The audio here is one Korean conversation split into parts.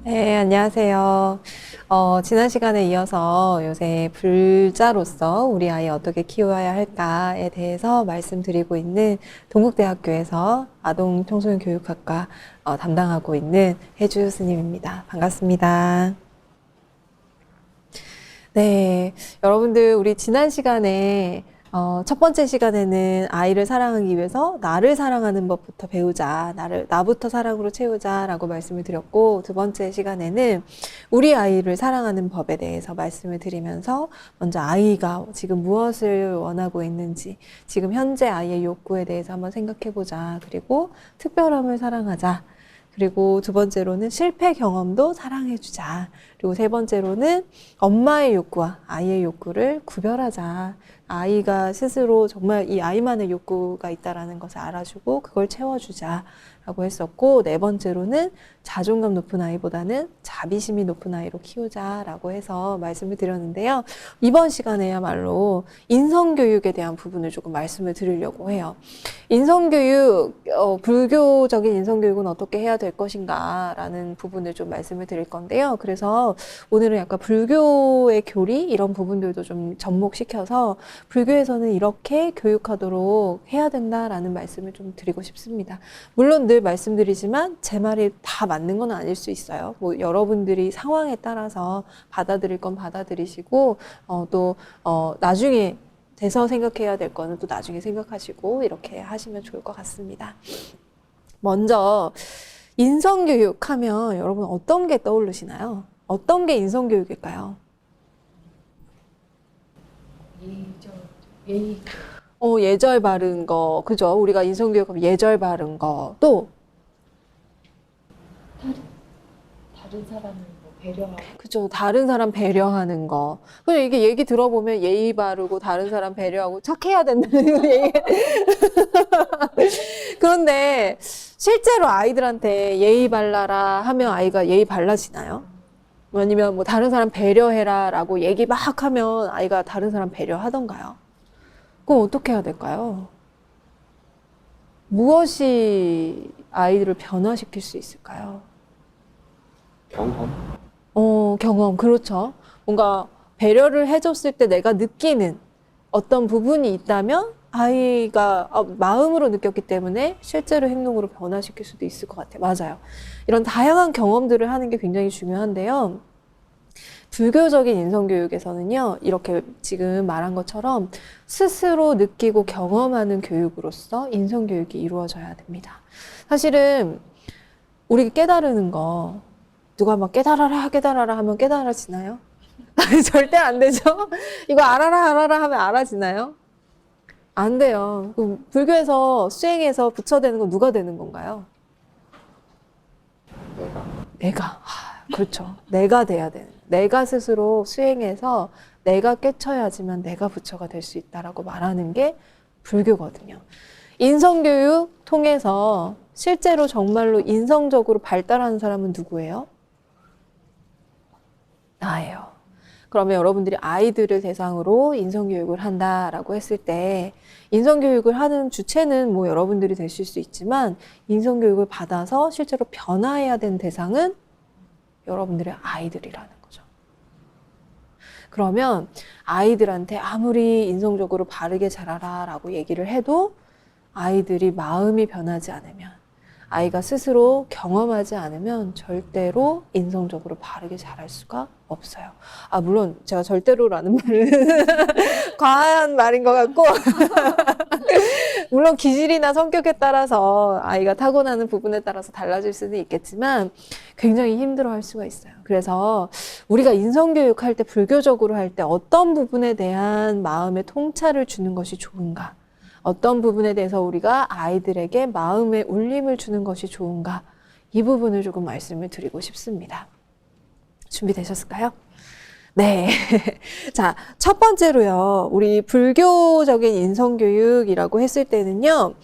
네, 안녕하세요. 지난 시간에 이어서 요새 불자로서 우리 아이 어떻게 키워야 할까에 대해서 말씀드리고 있는 동국대학교에서 아동청소년교육학과 담당하고 있는 혜주 스님입니다. 반갑습니다. 네, 여러분들 우리 지난 시간에 첫 번째 시간에는 아이를 사랑하기 위해서 나를 사랑하는 법부터 배우자, 나부터 사랑으로 채우자라고 말씀을 드렸고, 두 번째 시간에는 우리 아이를 사랑하는 법에 대해서 말씀을 드리면서 먼저 아이가 지금 무엇을 원하고 있는지, 지금 현재 아이의 욕구에 대해서 한번 생각해 보자. 그리고 특별함을 사랑하자. 그리고 두 번째로는 실패 경험도 사랑해주자. 그리고 세 번째로는 엄마의 욕구와 아이의 욕구를 구별하자. 아이가 스스로 정말 이 아이만의 욕구가 있다라는 것을 알아주고 그걸 채워주자 라고 했었고, 네 번째로는 자존감 높은 아이보다는 자비심이 높은 아이로 키우자라고 해서 말씀을 드렸는데요. 이번 시간에야말로 인성교육에 대한 부분을 조금 말씀을 드리려고 해요. 인성교육, 불교적인 인성교육은 어떻게 해야 될 것인가 라는 부분을 좀 말씀을 드릴 건데요. 그래서 오늘은 약간 불교의 교리 이런 부분들도 좀 접목시켜서 불교에서는 이렇게 교육하도록 해야 된다라는 말씀을 좀 드리고 싶습니다. 물론 늘 말씀드리지만 제 말이 다 맞는 건 아닐 수 있어요. 뭐 여러분들이 상황에 따라서 받아들일 건 받아들이시고 나중에 돼서 생각해야 될 거는 또 나중에 생각하시고 이렇게 하시면 좋을 것 같습니다. 먼저 인성교육 하면 여러분 어떤 게 떠오르시나요? 어떤 게 인성교육일까요? 예의. 예절 바른 거, 그죠? 우리가 인성교육하면 예절 바른 거, 또 다른 사람을 뭐 배려하고. 그죠. 다른 사람 배려하는 거. 그죠. 이게 얘기 들어보면 예의 바르고 다른 사람 배려하고 착해야 된다는 거 얘기. 그런데 실제로 아이들한테 예의 발라라 하면 아이가 예의 발라지나요? 아니면 뭐 다른 사람 배려해라 라고 얘기 막 하면 아이가 다른 사람 배려하던가요? 그럼 어떻게 해야 될까요? 무엇이 아이들을 변화시킬 수 있을까요? 경험, 그렇죠. 뭔가 배려를 해줬을 때 내가 느끼는 어떤 부분이 있다면 아이가 마음으로 느꼈기 때문에 실제로 행동으로 변화시킬 수도 있을 것 같아요. 맞아요. 이런 다양한 경험들을 하는 게 굉장히 중요한데요. 불교적인 인성교육에서는요, 이렇게 지금 말한 것처럼 스스로 느끼고 경험하는 교육으로서 인성교육이 이루어져야 됩니다. 사실은 우리 깨달는 거, 누가 막 깨달아라 하면 깨달아지나요? 절대 안 되죠? 이거 알아라 하면 알아지나요? 안 돼요. 그럼 불교에서 수행해서 부처되는 건 누가 되는 건가요? 내가. 그렇죠. 내가 돼야 되는. 내가 스스로 수행해서 내가 깨쳐야지만 내가 부처가 될 수 있다라고 말하는 게 불교거든요. 인성교육 통해서 실제로 정말로 인성적으로 발달하는 사람은 누구예요? 나예요. 그러면 여러분들이 아이들을 대상으로 인성교육을 한다라고 했을 때 인성교육을 하는 주체는 뭐 여러분들이 되실 수 있지만 인성교육을 받아서 실제로 변화해야 되는 대상은 여러분들의 아이들이라는 거죠. 그러면 아이들한테 아무리 인성적으로 바르게 자라라 라고 얘기를 해도 아이들이 마음이 변하지 않으면, 아이가 스스로 경험하지 않으면 절대로 인성적으로 바르게 자랄 수가 없어요. 물론 제가 절대로라는 말은 과한 말인 것 같고 물론 기질이나 성격에 따라서 아이가 타고나는 부분에 따라서 달라질 수는 있겠지만 굉장히 힘들어할 수가 있어요. 그래서 우리가 인성교육할 때, 불교적으로 할 때 어떤 부분에 대한 마음의 통찰을 주는 것이 좋은가, 어떤 부분에 대해서 우리가 아이들에게 마음의 울림을 주는 것이 좋은가, 이 부분을 조금 말씀을 드리고 싶습니다. 준비되셨을까요? 네. 자, 첫 번째로요. 우리 불교적인 인성교육이라고 했을 때는요.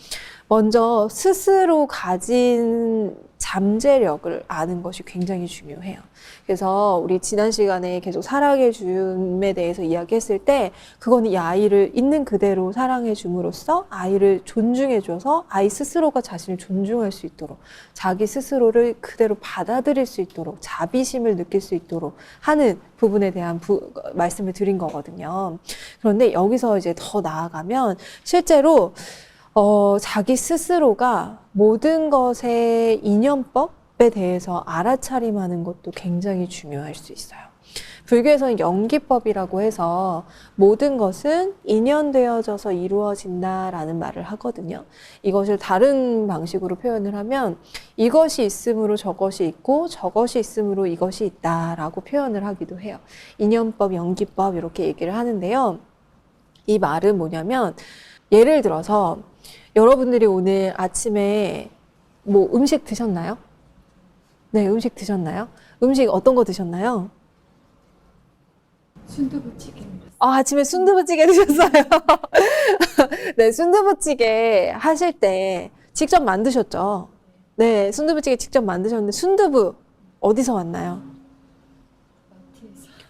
먼저 스스로 가진 잠재력을 아는 것이 굉장히 중요해요. 그래서 우리 지난 시간에 계속 사랑의 줌에 대해서 이야기했을 때 그거는 이 아이를 있는 그대로 사랑해 줌으로써 아이를 존중해 줘서 아이 스스로가 자신을 존중할 수 있도록 자기 스스로를 그대로 받아들일 수 있도록 자비심을 느낄 수 있도록 하는 부분에 대한 말씀을 드린 거거든요. 그런데 여기서 이제 더 나아가면 실제로 자기 스스로가 모든 것의 인연법에 대해서 알아차림하는 것도 굉장히 중요할 수 있어요. 불교에서는 연기법이라고 해서 모든 것은 인연되어져서 이루어진다라는 말을 하거든요. 이것을 다른 방식으로 표현을 하면 이것이 있으므로 저것이 있고 저것이 있으므로 이것이 있다라고 표현을 하기도 해요. 인연법, 연기법 이렇게 얘기를 하는데요. 이 말은 뭐냐면 예를 들어서 여러분들이 오늘 아침에 뭐 음식 드셨나요? 네, 음식 드셨나요? 음식 어떤 거 드셨나요? 순두부찌개. 아침에 순두부찌개 드셨어요? 네, 순두부찌개 하실 때 직접 만드셨죠? 네, 순두부찌개 직접 만드셨는데 순두부 어디서 왔나요?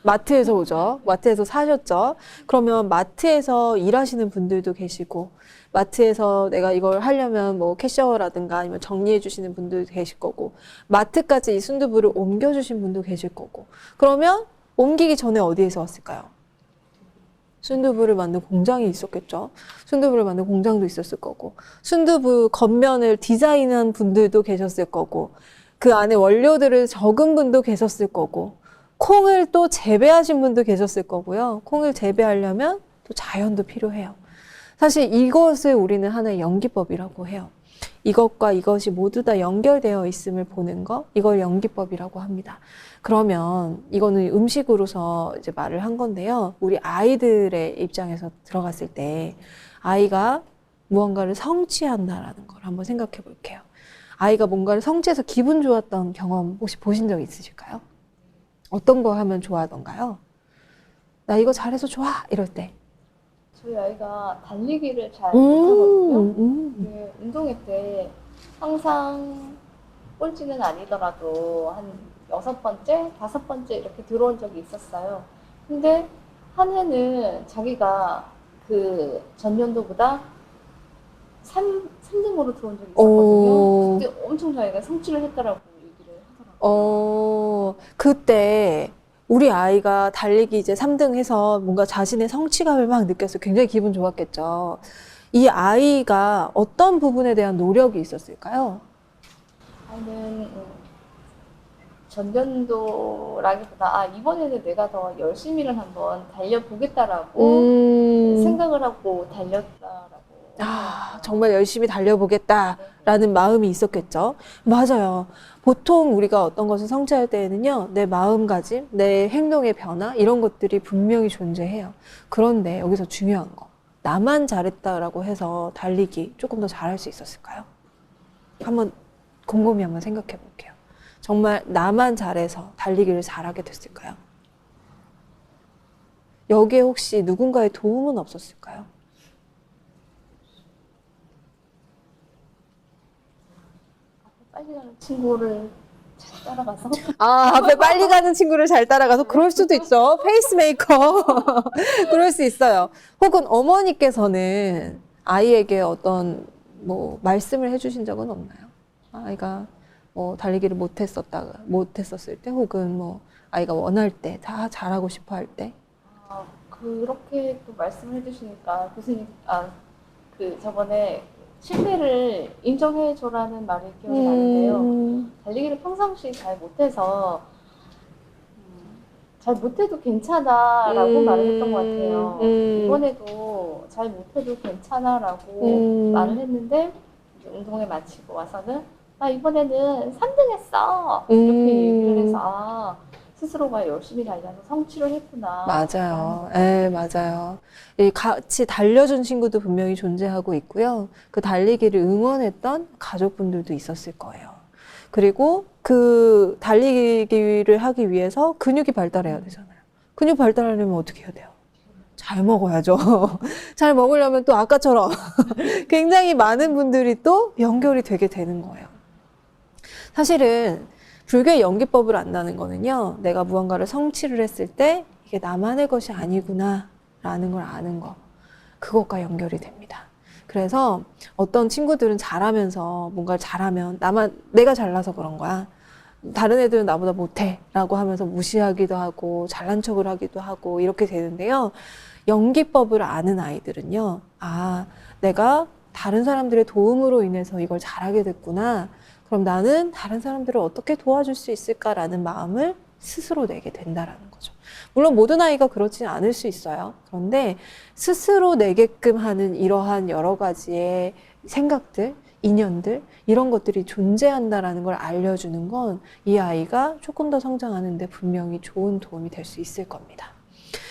마트에서 오죠. 마트에서 사셨죠. 그러면 마트에서 일하시는 분들도 계시고 마트에서 내가 이걸 하려면 뭐 캐셔라든가 아니면 정리해 주시는 분들도 계실 거고 마트까지 이 순두부를 옮겨 주신 분도 계실 거고 그러면 옮기기 전에 어디에서 왔을까요? 순두부를 만든 공장이 있었겠죠. 순두부를 만든 공장도 있었을 거고 순두부 겉면을 디자인한 분들도 계셨을 거고 그 안에 원료들을 적은 분도 계셨을 거고 콩을 또 재배하신 분도 계셨을 거고요. 콩을 재배하려면 또 자연도 필요해요. 사실 이것을 우리는 하나의 연기법이라고 해요. 이것과 이것이 모두 다 연결되어 있음을 보는 거, 이걸 연기법이라고 합니다. 그러면 이거는 음식으로서 이제 말을 한 건데요. 우리 아이들의 입장에서 들어갔을 때 아이가 무언가를 성취한다라는 걸 한번 생각해 볼게요. 아이가 뭔가를 성취해서 기분 좋았던 경험 혹시 보신 적 있으실까요? 어떤 거 하면 좋아하던가요? 나 이거 잘해서 좋아! 이럴 때. 저희 아이가 달리기를 잘 못하거든요. 음. 운동회 때 항상 꼴찌는 아니더라도 한 6번째, 5번째 이렇게 들어온 적이 있었어요. 근데 한 해는 자기가 그 전년도보다 3등으로 들어온 적이 있었거든요. 그때 엄청 자기가 성취를 했다라고 얘기를 하더라고요. 그때 우리 아이가 달리기 이제 3등 해서 뭔가 자신의 성취감을 막 느꼈어요. 굉장히 기분 좋았겠죠. 이 아이가 어떤 부분에 대한 노력이 있었을까요? 아이는 전년도라기보다 이번에는 내가 더 열심히를 한번 달려보겠다라고 생각을 하고 달렸다라고. 정말 열심히 달려보겠다라는 마음이 있었겠죠. 맞아요. 보통 우리가 어떤 것을 성취할 때에는요, 내 마음가짐, 내 행동의 변화, 이런 것들이 분명히 존재해요. 그런데 여기서 중요한 거. 나만 잘했다라고 해서 달리기 조금 더 잘할 수 있었을까요? 한번 곰곰이 한번 생각해 볼게요. 정말 나만 잘해서 달리기를 잘하게 됐을까요? 여기에 혹시 누군가의 도움은 없었을까요? 빨리 가는 친구를 잘 따라가서. 앞에 빨리 가는 친구를 잘 따라가서 그럴 수도 있죠. 페이스메이커. 그럴 수 있어요. 혹은 어머니께서는 아이에게 어떤 뭐 말씀을 해주신 적은 없나요? 아이가 뭐 달리기를 못했었을 때, 혹은 뭐 아이가 원할 때, 다 잘하고 싶어 할 때. 그렇게 또 말씀을 해주시니까 교수님, 저번에 실패를 인정해줘라는 말이 기억이 나는데요. 달리기를 평상시 잘 못해서 잘 못해도 괜찮아라고 말을 했던 것 같아요. 이번에도 잘 못해도 괜찮아라고 말을 했는데 이제 운동회 마치고 와서는 나 이번에는 3등 했어 이렇게 얘기를 해서 스스로가 열심히 달려서 성취를 했구나. 맞아요. 네, 맞아요. 이 같이 달려준 친구도 분명히 존재하고 있고요. 그 달리기를 응원했던 가족분들도 있었을 거예요. 그리고 그 달리기를 하기 위해서 근육이 발달해야 되잖아요. 근육 발달하려면 어떻게 해야 돼요? 잘 먹어야죠. 잘 먹으려면 또 아까처럼 굉장히 많은 분들이 또 연결이 되게 되는 거예요. 사실은 불교의 연기법을 안다는 거는요, 내가 무언가를 성취를 했을 때 이게 나만의 것이 아니구나 라는 걸 아는 거, 그것과 연결이 됩니다. 그래서 어떤 친구들은 잘하면서 뭔가를 잘하면 내가 잘나서 그런 거야, 다른 애들은 나보다 못해 라고 하면서 무시하기도 하고 잘난 척을 하기도 하고 이렇게 되는데요, 연기법을 아는 아이들은요, 아, 내가 다른 사람들의 도움으로 인해서 이걸 잘하게 됐구나, 그럼 나는 다른 사람들을 어떻게 도와줄 수 있을까라는 마음을 스스로 내게 된다라는 거죠. 물론 모든 아이가 그렇지는 않을 수 있어요. 그런데 스스로 내게끔 하는 이러한 여러 가지의 생각들, 인연들, 이런 것들이 존재한다라는 걸 알려주는 건 이 아이가 조금 더 성장하는 데 분명히 좋은 도움이 될 수 있을 겁니다.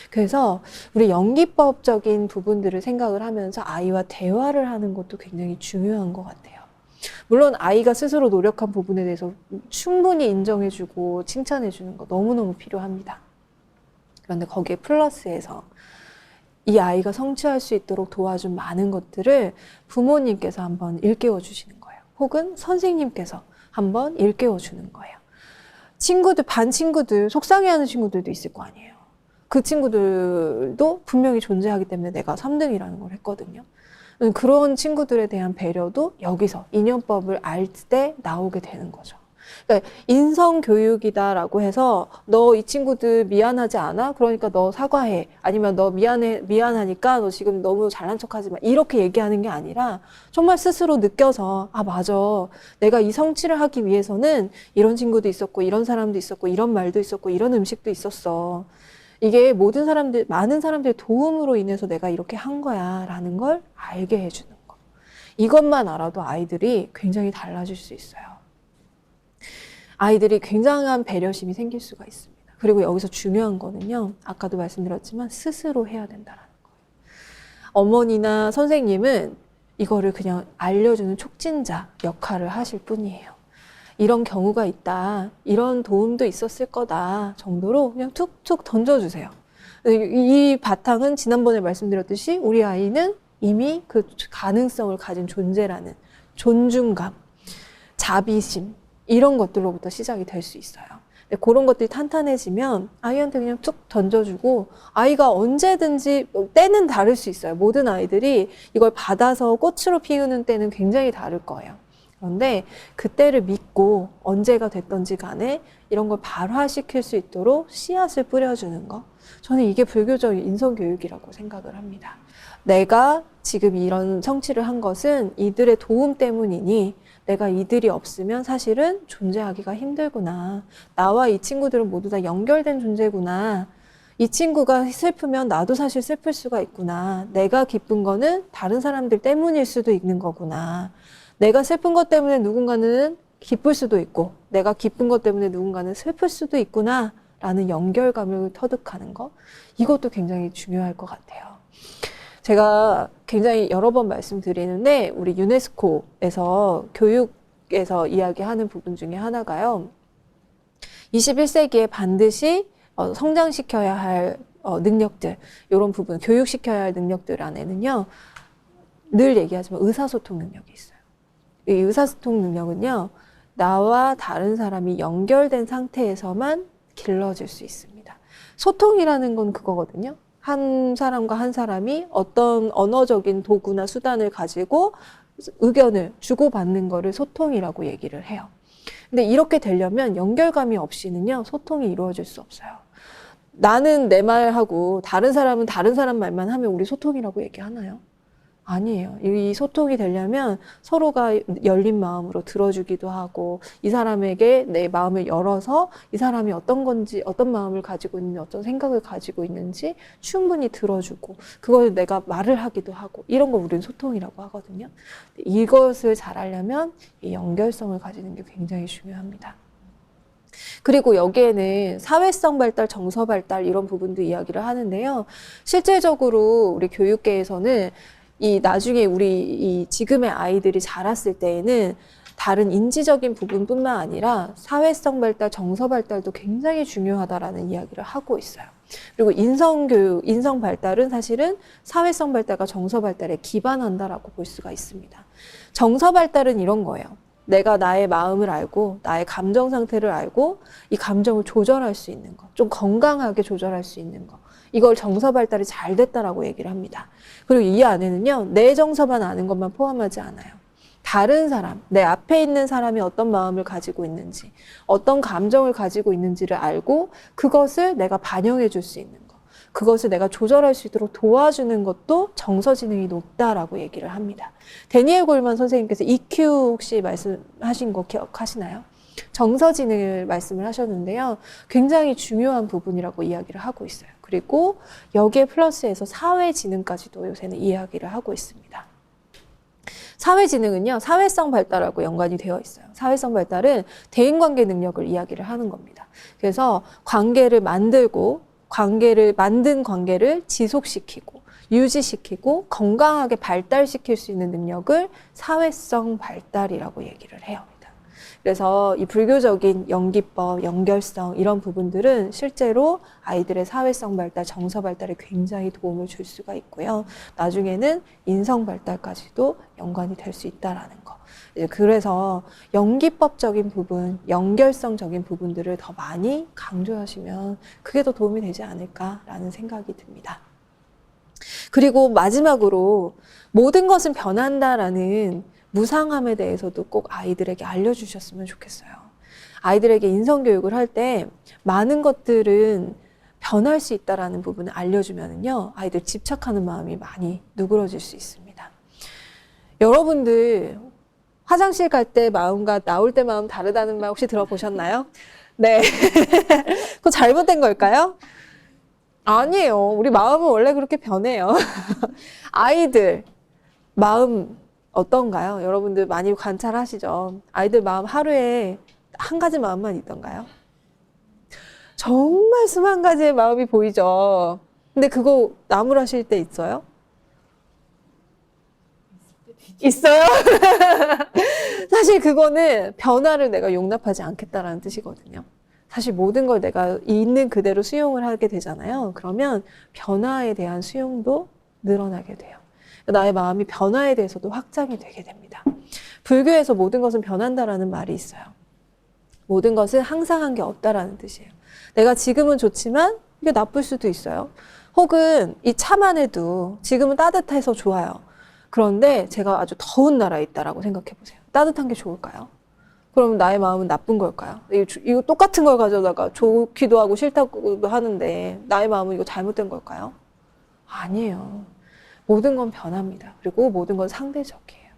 그래서 우리 연기법적인 부분들을 생각을 하면서 아이와 대화를 하는 것도 굉장히 중요한 것 같아요. 물론 아이가 스스로 노력한 부분에 대해서 충분히 인정해주고 칭찬해주는 거 너무너무 필요합니다. 그런데 거기에 플러스해서 이 아이가 성취할 수 있도록 도와준 많은 것들을 부모님께서 한번 일깨워 주시는 거예요. 혹은 선생님께서 한번 일깨워 주는 거예요. 친구들, 반 친구들, 속상해하는 친구들도 있을 거 아니에요. 그 친구들도 분명히 존재하기 때문에 내가 3등이라는 걸 했거든요. 그런 친구들에 대한 배려도 여기서 인연법을 알 때 나오게 되는 거죠. 그러니까 인성교육이다라고 해서 너 이 친구들 미안하지 않아? 그러니까 너 사과해. 아니면 너 미안하니까 너 지금 너무 잘난 척하지 마. 이렇게 얘기하는 게 아니라 정말 스스로 느껴서 아, 맞아. 내가 이 성취를 하기 위해서는 이런 친구도 있었고 이런 사람도 있었고 이런 말도 있었고 이런 음식도 있었어. 이게 모든 사람들, 많은 사람들의 도움으로 인해서 내가 이렇게 한 거야 라는 걸 알게 해주는 거. 이것만 알아도 아이들이 굉장히 달라질 수 있어요. 아이들이 굉장한 배려심이 생길 수가 있습니다. 그리고 여기서 중요한 거는요, 아까도 말씀드렸지만 스스로 해야 된다는 거예요. 어머니나 선생님은 이거를 그냥 알려주는 촉진자 역할을 하실 뿐이에요. 이런 경우가 있다, 이런 도움도 있었을 거다 정도로 그냥 툭툭 던져주세요. 이 바탕은 지난번에 말씀드렸듯이 우리 아이는 이미 그 가능성을 가진 존재라는 존중감, 자비심, 이런 것들로부터 시작이 될 수 있어요. 그런 것들이 탄탄해지면 아이한테 그냥 툭 던져주고 아이가 언제든지, 때는 다를 수 있어요. 모든 아이들이 이걸 받아서 꽃으로 피우는 때는 굉장히 다를 거예요. 그런데 그때를 믿고 언제가 됐던지 간에 이런 걸 발화시킬 수 있도록 씨앗을 뿌려주는 거, 저는 이게 불교적인 인성교육이라고 생각을 합니다. 내가 지금 이런 성취를 한 것은 이들의 도움 때문이니 내가 이들이 없으면 사실은 존재하기가 힘들구나. 나와 이 친구들은 모두 다 연결된 존재구나. 이 친구가 슬프면 나도 사실 슬플 수가 있구나. 내가 기쁜 거는 다른 사람들 때문일 수도 있는 거구나. 내가 슬픈 것 때문에 누군가는 기쁠 수도 있고 내가 기쁜 것 때문에 누군가는 슬플 수도 있구나 라는 연결감을 터득하는 거, 이것도 굉장히 중요할 것 같아요. 제가 굉장히 여러 번 말씀드리는데 우리 유네스코에서 교육에서 이야기하는 부분 중에 하나가요, 21세기에 반드시 성장시켜야 할 능력들, 이런 부분, 교육시켜야 할 능력들 안에는요, 늘 얘기하지만 의사소통 능력이 있어요. 이 의사소통 능력은요, 나와 다른 사람이 연결된 상태에서만 길러질 수 있습니다. 소통이라는 건 그거거든요. 한 사람과 한 사람이 어떤 언어적인 도구나 수단을 가지고 의견을 주고받는 거를 소통이라고 얘기를 해요. 근데 이렇게 되려면 연결감이 없이는요, 소통이 이루어질 수 없어요. 나는 내 말하고 다른 사람은 다른 사람 말만 하면 우리 소통이라고 얘기하나요? 아니에요. 이 소통이 되려면 서로가 열린 마음으로 들어주기도 하고, 이 사람에게 내 마음을 열어서 이 사람이 어떤 건지, 어떤 마음을 가지고 있는지, 어떤 생각을 가지고 있는지 충분히 들어주고, 그걸 내가 말을 하기도 하고, 이런 거 우리는 소통이라고 하거든요. 이것을 잘하려면 이 연결성을 가지는 게 굉장히 중요합니다. 그리고 여기에는 사회성 발달, 정서 발달 이런 부분도 이야기를 하는데요. 실질적으로 우리 교육계에서는 이 나중에 우리 이 지금의 아이들이 자랐을 때에는 다른 인지적인 부분뿐만 아니라 사회성 발달, 정서 발달도 굉장히 중요하다라는 이야기를 하고 있어요. 그리고 인성교육, 인성 발달은 사실은 사회성 발달과 정서 발달에 기반한다라고 볼 수가 있습니다. 정서 발달은 이런 거예요. 내가 나의 마음을 알고 나의 감정 상태를 알고 이 감정을 조절할 수 있는 것, 좀 건강하게 조절할 수 있는 것, 이걸 정서 발달이 잘 됐다라고 얘기를 합니다. 그리고 이 안에는요, 내 정서만 아는 것만 포함하지 않아요. 다른 사람, 내 앞에 있는 사람이 어떤 마음을 가지고 있는지, 어떤 감정을 가지고 있는지를 알고 그것을 내가 반영해 줄 수 있는 것, 그것을 내가 조절할 수 있도록 도와주는 것도 정서지능이 높다라고 얘기를 합니다. 데니엘 골만 선생님께서 EQ 혹시 말씀하신 거 기억하시나요? 정서지능을 말씀을 하셨는데요. 굉장히 중요한 부분이라고 이야기를 하고 있어요. 그리고 여기에 플러스해서 사회지능까지도 요새는 이야기를 하고 있습니다. 사회지능은요, 사회성 발달하고 연관이 되어 있어요. 사회성 발달은 대인관계 능력을 이야기를 하는 겁니다. 그래서 만든 관계를 지속시키고, 유지시키고, 건강하게 발달시킬 수 있는 능력을 사회성 발달이라고 얘기를 해요. 그래서 이 불교적인 연기법, 연결성 이런 부분들은 실제로 아이들의 사회성 발달, 정서 발달에 굉장히 도움을 줄 수가 있고요. 나중에는 인성 발달까지도 연관이 될 수 있다라는 거. 그래서 연기법적인 부분, 연결성적인 부분들을 더 많이 강조하시면 그게 더 도움이 되지 않을까라는 생각이 듭니다. 그리고 마지막으로 모든 것은 변한다라는 무상함에 대해서도 꼭 아이들에게 알려주셨으면 좋겠어요. 아이들에게 인성교육을 할 때 많은 것들은 변할 수 있다는 부분을 알려주면요, 아이들 집착하는 마음이 많이 누그러질 수 있습니다. 여러분들 화장실 갈 때 마음과 나올 때 마음 다르다는 말 혹시 들어보셨나요? 네. 그거 잘못된 걸까요? 아니에요. 우리 마음은 원래 그렇게 변해요. 아이들 마음 어떤가요? 여러분들 많이 관찰하시죠? 아이들 마음 하루에 한 가지 마음만 있던가요? 정말 수만 가지의 마음이 보이죠? 근데 그거 나무라실 때 있어요? 있어요? 사실 그거는 변화를 내가 용납하지 않겠다라는 뜻이거든요. 사실 모든 걸 내가 있는 그대로 수용을 하게 되잖아요. 그러면 변화에 대한 수용도 늘어나게 돼요. 나의 마음이 변화에 대해서도 확장이 되게 됩니다. 불교에서 모든 것은 변한다라는 말이 있어요. 모든 것은 항상 한 게 없다라는 뜻이에요. 내가 지금은 좋지만 이게 나쁠 수도 있어요. 혹은 이 차만 해도 지금은 따뜻해서 좋아요. 그런데 제가 아주 더운 나라에 있다라고 생각해 보세요. 따뜻한 게 좋을까요? 그럼 나의 마음은 나쁜 걸까요? 이거 똑같은 걸 가져다가 좋기도 하고 싫다고도 하는데 나의 마음은 이거 잘못된 걸까요? 아니에요. 모든 건 변합니다. 그리고 모든 건 상대적이에요.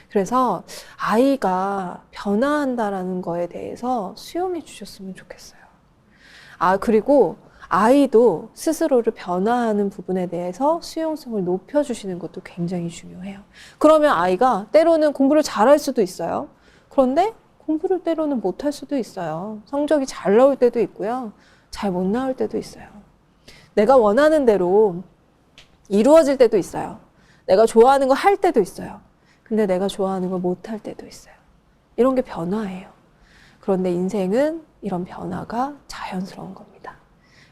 그래서 아이가 변화한다라는 거에 대해서 수용해 주셨으면 좋겠어요. 그리고 아이도 스스로를 변화하는 부분에 대해서 수용성을 높여주시는 것도 굉장히 중요해요. 그러면 아이가 때로는 공부를 잘할 수도 있어요. 그런데 공부를 때로는 못할 수도 있어요. 성적이 잘 나올 때도 있고요. 잘 못 나올 때도 있어요. 내가 원하는 대로 이루어질 때도 있어요. 내가 좋아하는 거 할 때도 있어요. 근데 내가 좋아하는 걸 못할 때도 있어요. 이런 게 변화예요. 그런데 인생은 이런 변화가 자연스러운 겁니다.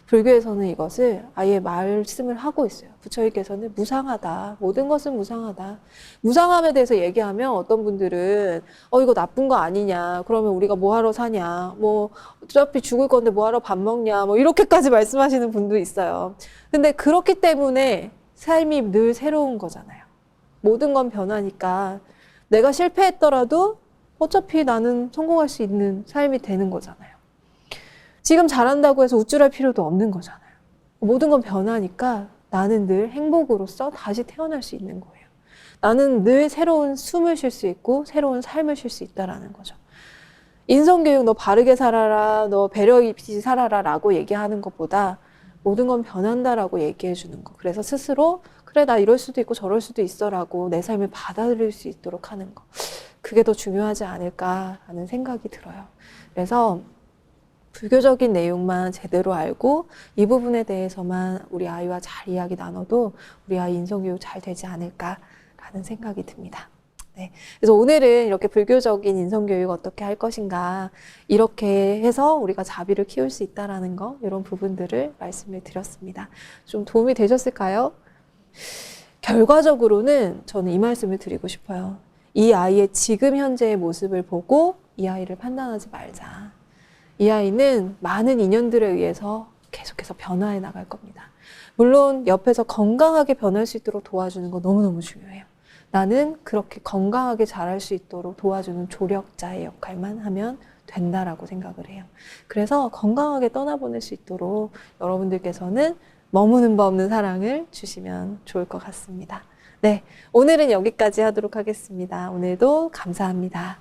불교에서는 이것을 아예 말씀을 하고 있어요. 부처님께서는 무상하다. 모든 것은 무상하다. 무상함에 대해서 얘기하면 어떤 분들은 이거 나쁜 거 아니냐. 그러면 우리가 뭐 하러 사냐. 어차피 죽을 건데 뭐 하러 밥 먹냐. 이렇게까지 말씀하시는 분도 있어요. 근데 그렇기 때문에 삶이 늘 새로운 거잖아요. 모든 건 변하니까 내가 실패했더라도 어차피 나는 성공할 수 있는 삶이 되는 거잖아요. 지금 잘한다고 해서 우쭐할 필요도 없는 거잖아요. 모든 건 변하니까 나는 늘 행복으로서 다시 태어날 수 있는 거예요. 나는 늘 새로운 숨을 쉴 수 있고 새로운 삶을 쉴 수 있다라는 거죠. 인성교육 너 바르게 살아라, 너 배려 있이 살아라 라고 얘기하는 것보다 모든 건 변한다라고 얘기해 주는 거. 그래서 스스로 그래 나 이럴 수도 있고 저럴 수도 있어라고 내 삶을 받아들일 수 있도록 하는 거. 그게 더 중요하지 않을까라는 생각이 들어요. 그래서 불교적인 내용만 제대로 알고 이 부분에 대해서만 우리 아이와 잘 이야기 나눠도 우리 아이 인성교육 잘 되지 않을까라는 생각이 듭니다. 네. 그래서 오늘은 이렇게 불교적인 인성교육 어떻게 할 것인가, 이렇게 해서 우리가 자비를 키울 수 있다라는 거, 이런 부분들을 말씀을 드렸습니다. 좀 도움이 되셨을까요? 결과적으로는 저는 이 말씀을 드리고 싶어요. 이 아이의 지금 현재의 모습을 보고 이 아이를 판단하지 말자. 이 아이는 많은 인연들에 의해서 계속해서 변화해 나갈 겁니다. 물론 옆에서 건강하게 변할 수 있도록 도와주는 거 너무너무 중요해요. 나는 그렇게 건강하게 자랄 수 있도록 도와주는 조력자의 역할만 하면 된다라고 생각을 해요. 그래서 건강하게 떠나보낼 수 있도록 여러분들께서는 머무는 바 없는 사랑을 주시면 좋을 것 같습니다. 네, 오늘은 여기까지 하도록 하겠습니다. 오늘도 감사합니다.